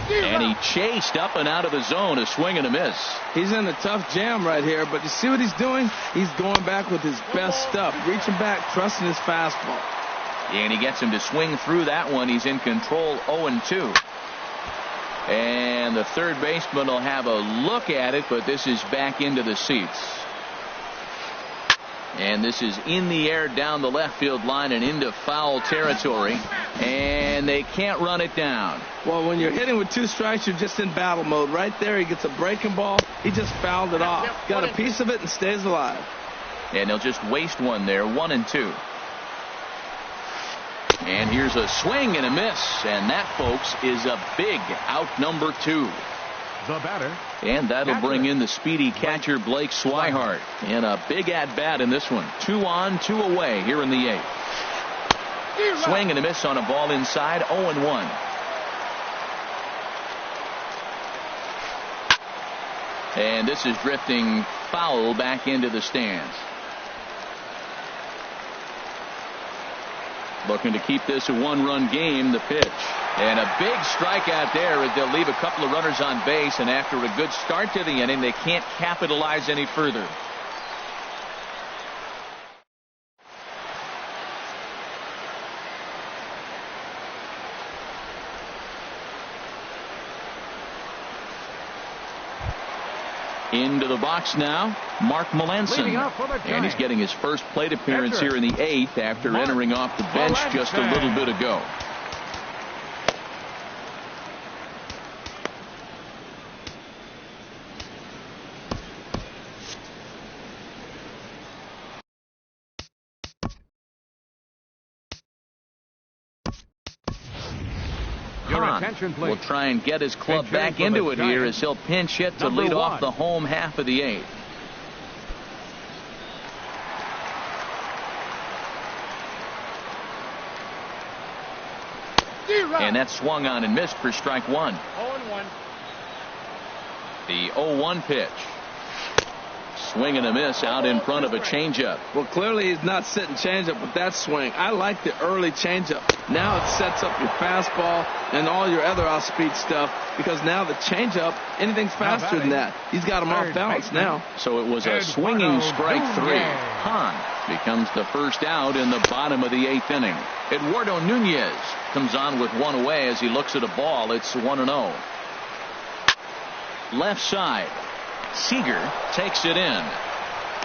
And he chased up and out of the zone, a swing and a miss. He's in a tough jam right here, but you see what he's doing? He's going back with his best stuff, reaching back, trusting his fastball. And he gets him to swing through that one. He's in control, 0-2. And the third baseman will have a look at it, but this is back into the seats. And this is in the air down the left field line and into foul territory. And they can't run it down. Well, when you're hitting with 2 strikes, you're just in battle mode. Right there, he gets a breaking ball. He just fouled it off. Got a piece of it and stays alive. And they'll just waste one there, 1-2. And here's a swing and a miss. And that, folks, is a big out number 2. The batter. And that'll bring in the speedy catcher Blake Swihart. And a big at-bat in this one. 2 on, 2 away here in the 8th. Swing and a miss on a ball inside, 0-1. And this is drifting foul back into the stands. Looking to keep this a 1-run game, the pitch. And a big strikeout there as they'll leave a couple of runners on base, and after a good start to the inning, they can't capitalize any further. Into the box now, Mark Melanson. And he's getting his first plate appearance here in the 8th after entering off the bench just a little bit ago. Will try and get his club back into it here as he'll pinch hit to lead off the home half of the 8th. And that swung on and missed for strike 1. 0-1. The 0-1 pitch. Swing and a miss out in front of a changeup. Well, clearly he's not sitting changeup with that swing. I like the early changeup. Now it sets up your fastball and all your other off-speed stuff, because now the changeup, anything's faster than that. He's got him off balance now. So it was a swinging strike 3. Hahn becomes the first out in the bottom of the 8th inning. Eduardo Nunez comes on with 1 away as he looks at a ball. It's 1-0. Left side. Seager takes it in.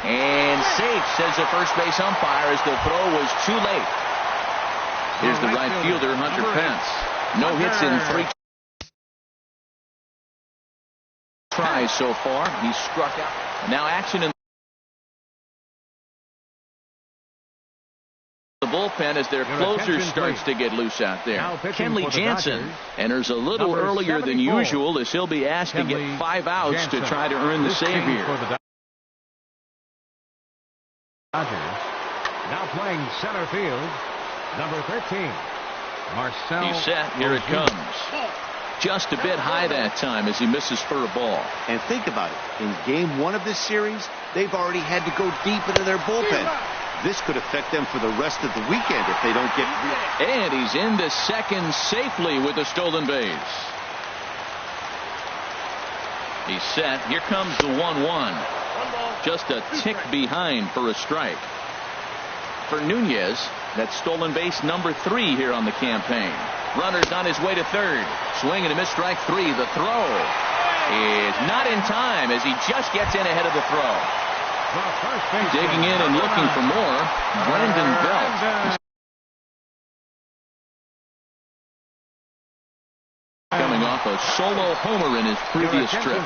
And safe, says the first base umpire, as the throw was too late. Here's the right fielder, Hunter Pence. No hits in 3 tries so far. He's struck out. Now action in the bullpen as their closer starts to get loose out there. Kenley Jansen enters a little earlier than usual as he'll be asked to get 5 outs to try to earn the save here. Now playing center field, number 13, Marcel. He's set. Here it comes. Just a bit high that time as he misses for a ball. And think about it. In game 1 of this series, they've already had to go deep into their bullpen. This could affect them for the rest of the weekend if they don't get. And he's into second safely with a stolen base. He's set. Here comes the 1-1. Just a tick behind for a strike. For Nunez, that's stolen base number 3 here on the campaign. Runner's on his way to third. Swing and a miss, strike 3. The throw is not in time as he just gets in ahead of the throw. Digging in and looking for more, Brandon Belt. Coming off a solo homer in his previous trip.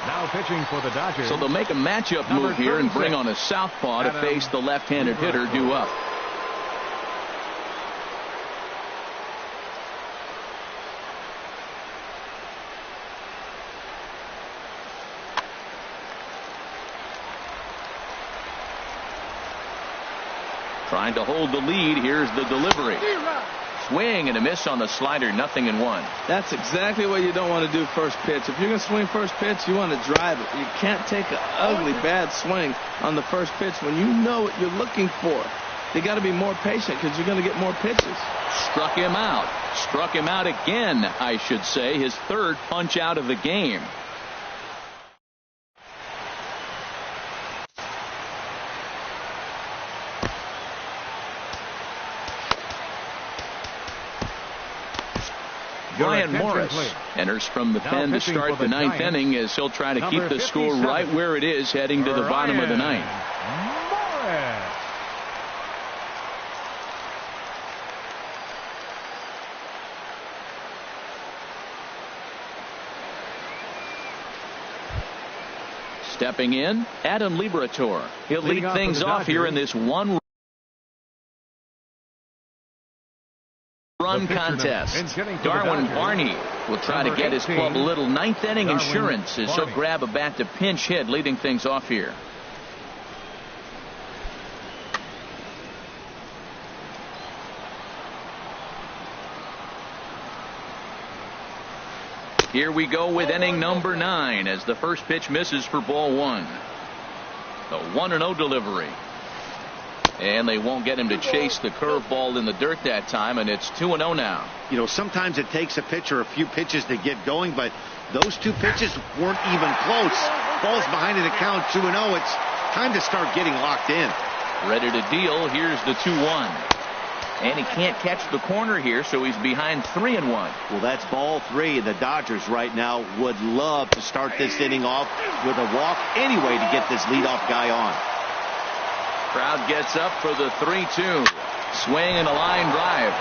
Now pitching for the Dodgers. So they'll make a matchup move here and bring on a southpaw to face the left-handed hitter due up. Trying to hold the lead. Here's the delivery. swing and a miss on the slider, 0-1. That's exactly what you don't want to do first pitch. If you're going to swing first pitch, you want to drive it. You can't take an ugly, bad swing on the first pitch when you know what you're looking for. You got to be more patient because you're going to get more pitches. Struck him out. Struck him out again, I should say. His third punch out of the game. Brian Morris enters from the pen to start the ninth inning as he'll try to keep the score right where it is heading to the bottom of the ninth. Stepping in, Adam Liberator. He'll lead things off here in this one-run contest. Darwin Barney will try to get his club a little ninth inning insurance as he'll grab a bat to pinch hit, leading things off here. Here we go with inning number 9 as the first pitch misses for ball 1. The 1-0 delivery. And they won't get him to chase the curveball in the dirt that time, and it's 2-0 now. You know, sometimes it takes a pitcher a few pitches to get going, but those 2 pitches weren't even close. Ball's behind in the count, 2-0. It's time to start getting locked in. Ready to deal. Here's the 2-1. And he can't catch the corner here, so he's behind 3-1. Well, that's ball 3. The Dodgers right now would love to start this inning off with a walk anyway to get this leadoff guy on. Crowd gets up for the 3-2. Swing and a line drive.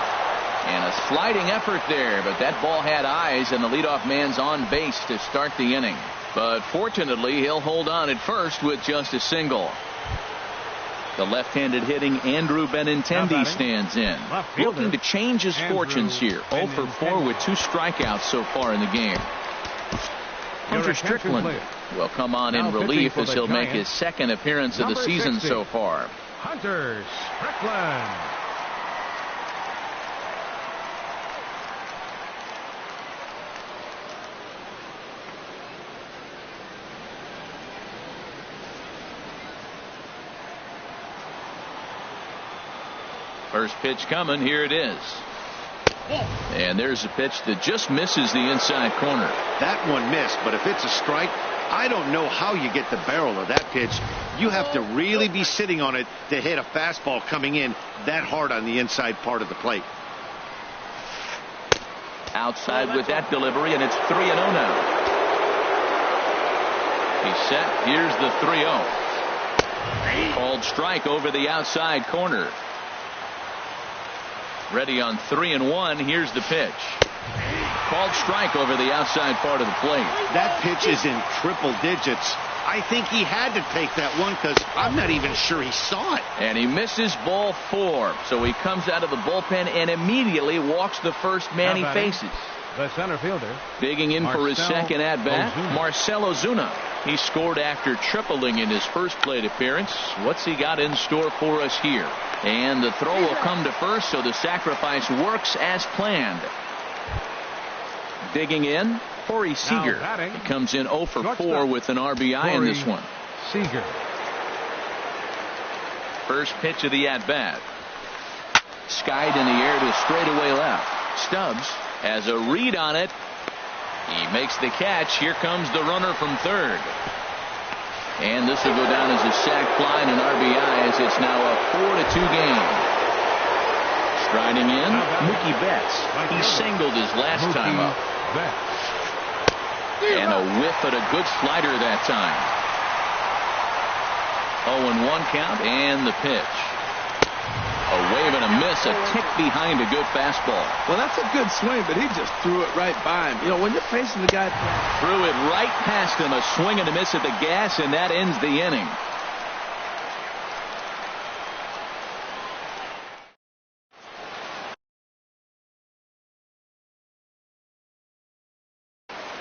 And a sliding effort there, but that ball had eyes, and the leadoff man's on base to start the inning. But fortunately, he'll hold on at first with just a single. The left-handed hitting Andrew Benintendi stands in, looking to change his fortunes here. 0 for 4 with 2 strikeouts so far in the game. Hunter Strickland will come on in relief as he'll make his second appearance of the season so far. Hunter Strickland. First pitch coming. Here it is. And there's a pitch that just misses the inside corner. That one missed, but if it's a strike, I don't know how you get the barrel of that pitch. You have to really be sitting on it to hit a fastball coming in that hard on the inside part of the plate. Outside with that delivery, and it's 3-0 now. He's set. Here's the 3-0. Called strike over the outside corner. Ready on 3-1. Here's the pitch. Called strike over the outside part of the plate. That pitch is in triple digits. I think he had to take that one because I'm not even sure he saw it. And he misses ball 4. So he comes out of the bullpen and immediately walks the first man he faces. The center fielder. Digging in for his second at-bat, Marcell Ozuna. He scored after tripling in his first plate appearance. What's he got in store for us here? And the throw will come to first, so the sacrifice works as planned. Digging in, Corey Seager. He comes in 0 for 4 with an RBI in this one. Seager. First pitch of the at-bat. Skied in the air to straightaway left. Stubbs has a read on it. He makes the catch. Here comes the runner from third. And this will go down as a sac fly and an RBI as it's now a 4-2 game. Striding in, Mookie Betts. He singled his last time up. And a whiff at a good slider that time. 0-1 count and the pitch. A wave and a miss, a tick behind a good fastball. Well, that's a good swing, but he just threw it right by him. You know, when you're facing the guy. Threw it right past him, a swing and a miss at the gas, and that ends the inning.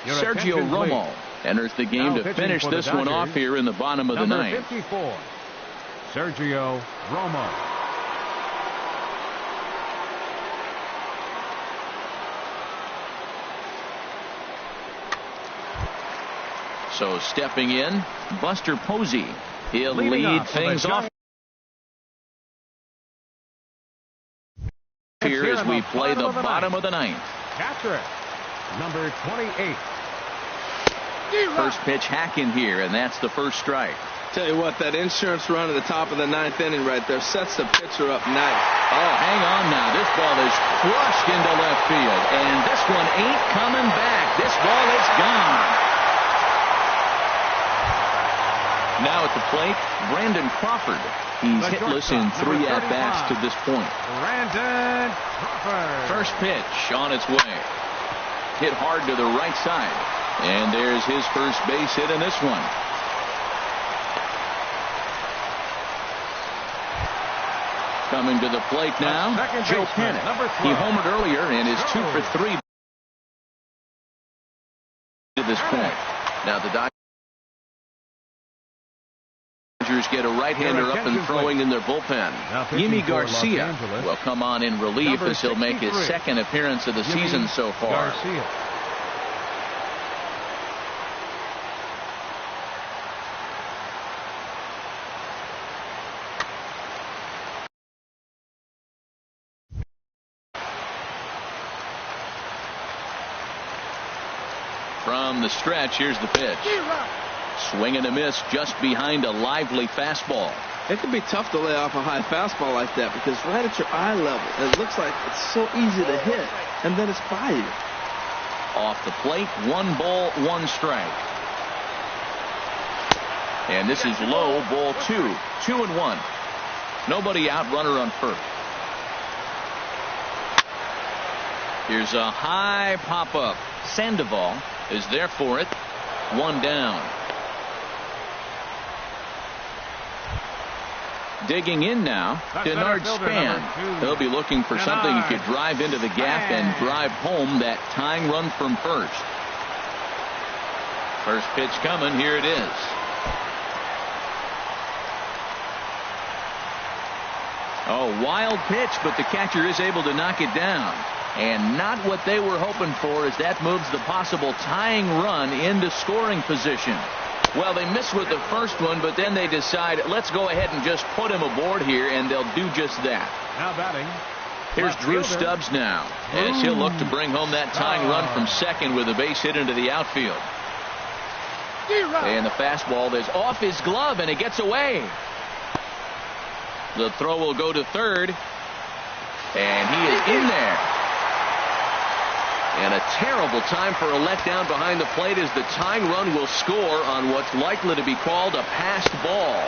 Sergio Romo enters the game to finish this one off here in the bottom of the ninth. 54, Sergio Romo. So stepping in, Buster Posey. He'll lead things off here as we play the bottom of the ninth. Catcher, number 28. First pitch hack in here, and that's the first strike. Tell you what, that insurance run at the top of the ninth inning right there sets the pitcher up nice. Oh, hang on now. This ball is crushed into left field, and this one ain't coming back. This ball is gone. Now at the plate, Brandon Crawford. He's hitless in 3 at-bats to this point. Brandon Crawford. First pitch on its way. Hit hard to the right side. And there's his first base hit in this one. Coming to the plate now, Joe Panic. He homered earlier and is 2 for 3 to this point. Now the Dodgers get a right-hander up and throwing in their bullpen. Yimi Garcia will come on in relief as he'll make his second appearance of the season so far. From the stretch, here's the pitch. Swing and a miss just behind a lively fastball. It can be tough to lay off a high fastball like that because right at your eye level, it looks like it's so easy to hit, and then it's by you. Off the plate, 1 ball, 1 strike. And this is low, ball 2. 2-1. Nobody out, runner on first. Here's a high pop-up. Sandoval is there for it. 1 down. Digging in now, Denard Span. He'll be looking for something he could drive into the gap and drive home that tying run from first. First pitch coming. Here it is. Oh, wild pitch, but the catcher is able to knock it down. And not what they were hoping for, as that moves the possible tying run into scoring position. Well, they missed with the first one, but then they decide, let's go ahead and just put him aboard here, and they'll do just that. Now batting. Here's Drew Stubbs now, as he'll look to bring home that tying run from second with a base hit into the outfield. And the fastball is off his glove, and it gets away. The throw will go to third, and he is in there. And a terrible time for a letdown behind the plate as the tying run will score on what's likely to be called a passed ball.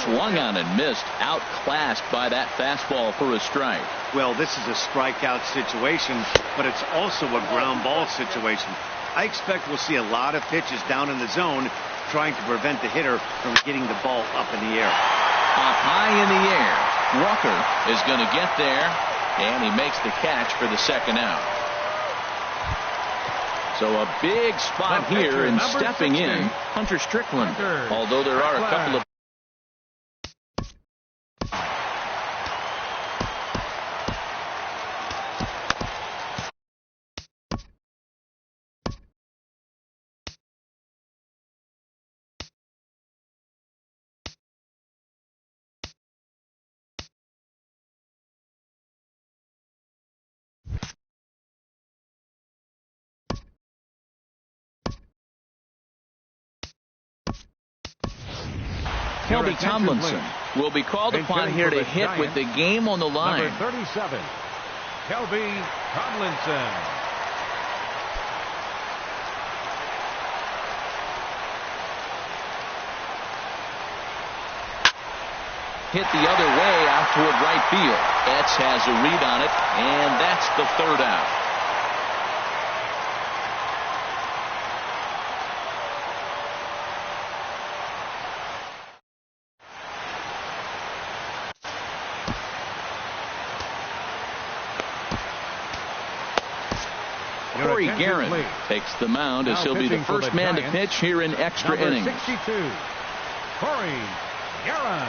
Swung on and missed, outclassed by that fastball for a strike. Well, this is a strikeout situation, but it's also a ground ball situation. I expect we'll see a lot of pitches down in the zone trying to prevent the hitter from getting the ball up in the air. Up high in the air. Walker is going to get there, and he makes the catch for the second out. So a big spot here, and stepping in, Hunter Strickland. Although there are a couple of Kelby Tomlinson will be called upon here to hit with the game on the line. Number 37, Kelby Tomlinson. Hit the other way out toward right field. Betts has a read on it, and that's the third out. Corey Guerin takes the mound as he'll be the first man to pitch here in extra innings. 62, Corey Guerin.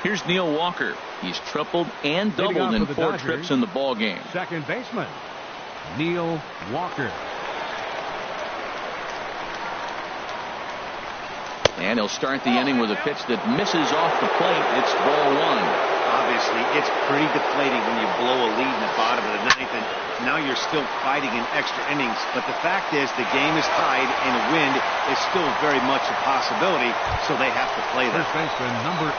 Here's Neil Walker. He's tripled and doubled in 4 trips in the ball game. Second baseman, Neil Walker. And he'll start the inning with a pitch that misses off the plate. It's ball 1. Obviously, it's pretty deflating when you blow a lead in the bottom of the 9th, and now you're still fighting in extra innings. But the fact is, the game is tied, and a win is still very much a possibility, so they have to play that. First baseman, number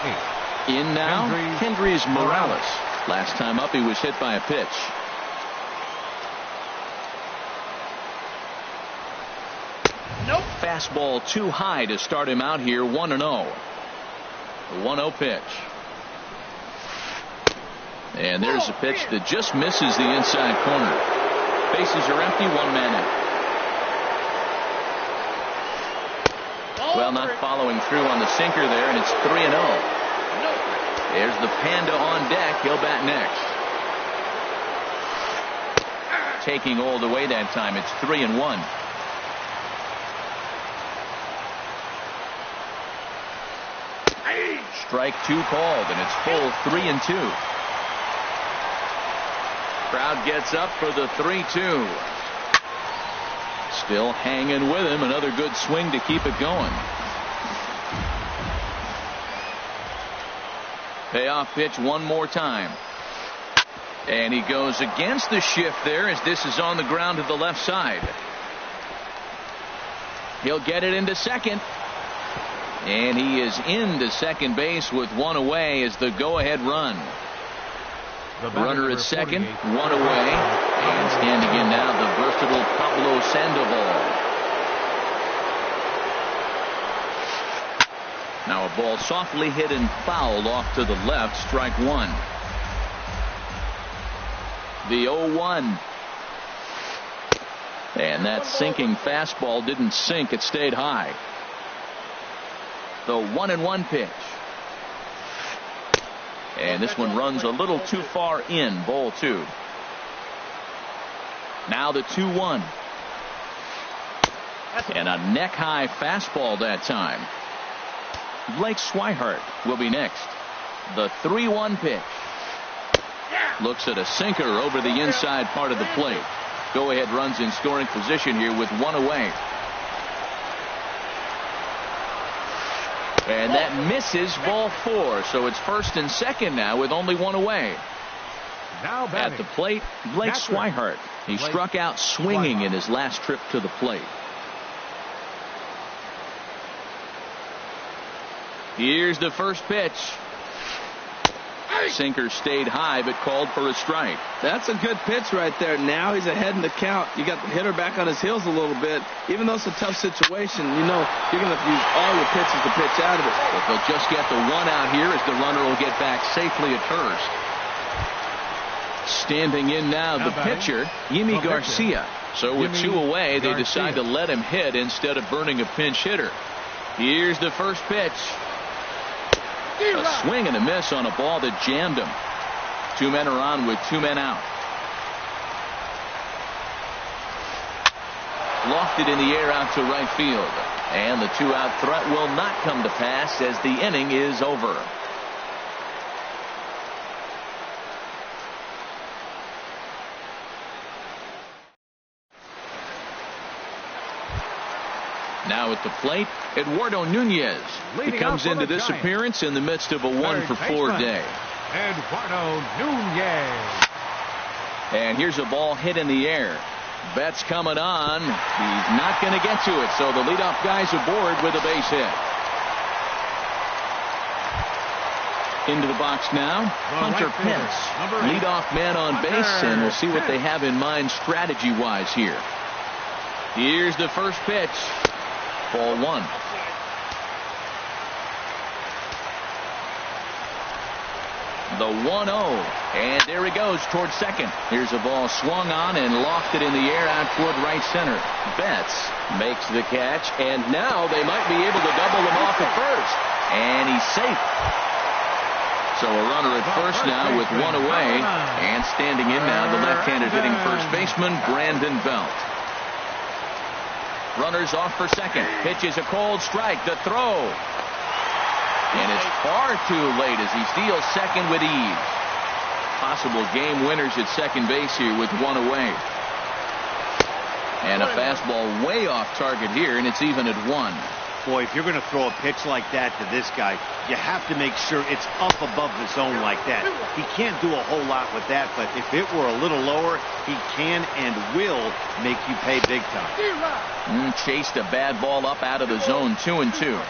8. In now, Hendrys Morales. Last time up, he was hit by a pitch. Nope. Fastball too high to start him out here, 1-0. The 1-0 pitch. And there's a pitch that just misses the inside corner. Bases are empty, 1 man out. Well, not following through on the sinker there, and it's 3-0. There's the Panda on deck. He'll bat next. Taking all the way that time. It's 3-1. Strike 2 called, and it's full 3-2. Crowd gets up for the 3-2. Still hanging with him. Another good swing to keep it going. Payoff pitch one more time. And he goes against the shift there as this is on the ground to the left side. He'll get it into second. And he is into second base with 1 away as the go-ahead run. Runner at second, 1 away. And standing in now, the versatile Pablo Sandoval. Now a ball softly hit and fouled off to the left, strike 1. The 0-1. And that sinking fastball didn't sink, it stayed high. The 1-1 pitch. And this one runs a little too far in, ball 2. Now the 2-1. And a neck-high fastball that time. Blake Swihart will be next. The 3-1 pitch. Looks at a sinker over the inside part of the plate. Go-ahead runs in scoring position here with 1 away. And that misses, ball 4. So it's first and second now with only 1 away. Now at the plate, Blake Swihart. He struck out swinging in his last trip to the plate. Here's the first pitch. Sinker stayed high but called for a strike. That's a good pitch right there. Now he's ahead in the count. You got the hitter back on his heels a little bit. Even though it's a tough situation, you know you're going to use all your pitches to pitch out of it. If they'll just get the 1 out here as the runner will get back safely at first. Standing in now the pitcher, Yimi Garcia. So with 2 away, they decide to let him hit instead of burning a pinch hitter. Here's the first pitch. A swing and a miss on a ball that jammed him. 2 men are on with 2 men out. Lofted in the air out to right field. And the 2-out threat will not come to pass as the inning is over. Now at the plate, Eduardo Nunez. He comes into this appearance in the midst of a 1-for-4 day. Eduardo Nunez. And here's a ball hit in the air. Betts coming on. He's not going to get to it, so the leadoff guy's aboard with a base hit. Into the box now, Hunter Pence, leadoff man on base, and we'll see what they have in mind strategy-wise here. Here's the first pitch. Ball 1. The 1-0. And there he goes towards second. Here's a ball swung on and lofted in the air out toward right center. Betts makes the catch, and now they might be able to double him off at first. And he's safe. So a runner at first now with 1 away. And standing in now, the left-handed hitting first baseman, Brandon Belt. Runners off for second. Pitch is a cold strike. The throw. And it just far too late as he steals second with ease. Possible game winners at second base here with one away. And a fastball way off target here, and it's even at 1. Boy, if you're going to throw a pitch like that to this guy, you have to make sure it's up above the zone like that. He can't do a whole lot with that, but if it were a little lower, he can and will make you pay big time. Chased a bad ball up out of the zone, 2-2.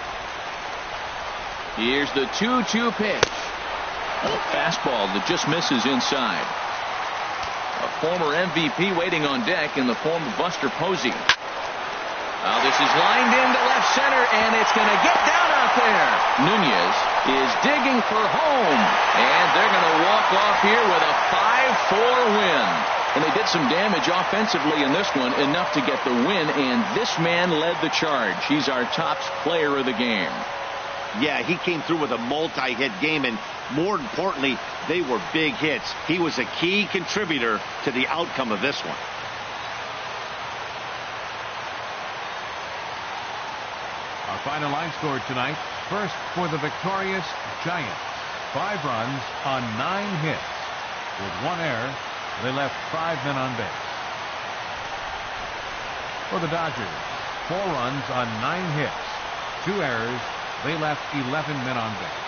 Here's the 2-2 pitch. A fastball that just misses inside. A former MVP waiting on deck in the form of Buster Posey. This is lined into left center, and it's going to get down out there. Nunez is digging for home, and they're going to walk off here with a 5-4 win. And they did some damage offensively in this one, enough to get the win, and this man led the charge. He's our top player of the game. Yeah, he came through with a multi-hit game, and more importantly, they were big hits. He was a key contributor to the outcome of this one. Our final line score tonight. First for the victorious Giants. 5 runs on 9 hits. With 1 error, they left 5 men on base. For the Dodgers, 4 runs on 9 hits. 2 errors, they left 11 men on base.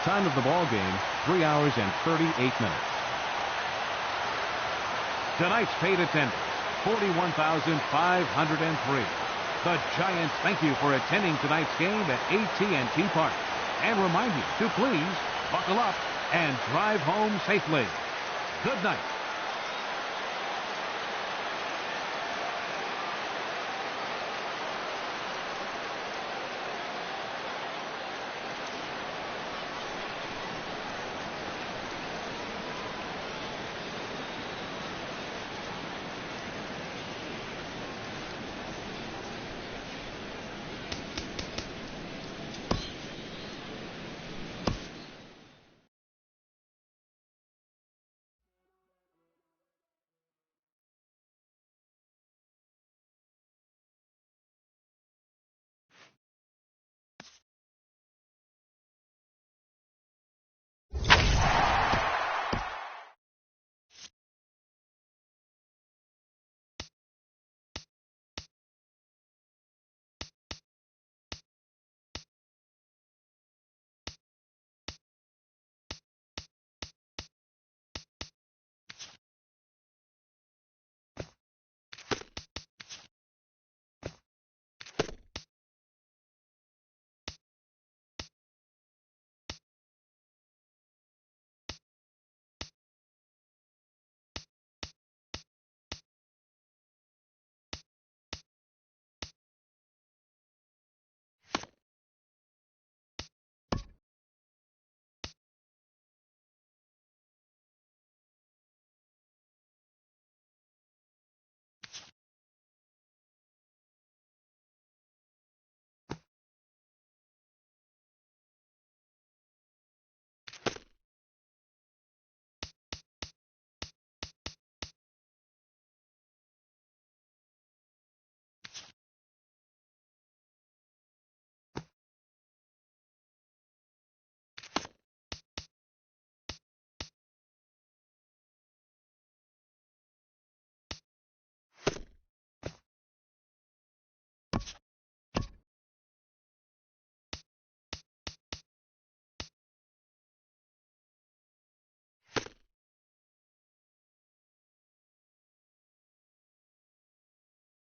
Time of the ball game, 3 hours and 38 minutes. Tonight's paid attendance, 41,503. The Giants thank you for attending tonight's game at AT&T Park and remind you to please buckle up and drive home safely. Good night.